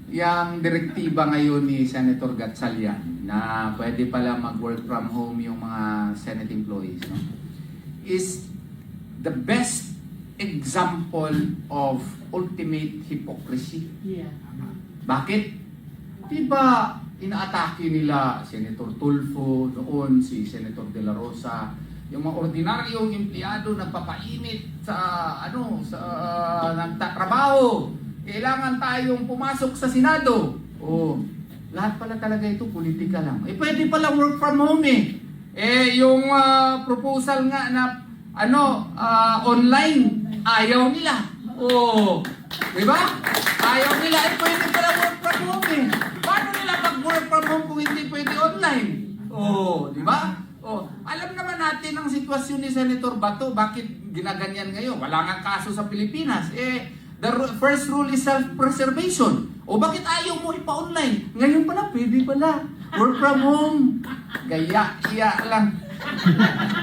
Yang direktiba ngayon ni Senator Gatchalian na pwede pala mag-work from home yung mga Senate employees, no, is the best example of ultimate hypocrisy. Yeah. Bakit? Diba inaatake nila Senator Tulfo, noon si Senator De La Rosa, yung mga ordinaryong empleyado nagpapainit sa nagtatrabaho. Kailangan tayong pumasok sa Senado. Lahat pala talaga ito politika lang. Pwede pala work from home eh. Yung proposal nga na online, ayaw nila. Di ba? Ayaw nila, pwede pala work from home eh. Paano nila mag-work from home kung hindi pwede online? Di ba? Alam naman natin ang sitwasyon ni Senator Bato, bakit ginaganyan ngayon? Wala nga kaso sa Pilipinas. The first rule is self-preservation. Bakit ayaw mo ipa-online? Ngayon pala, pwede pala. Work from home. Gaya-iya lang.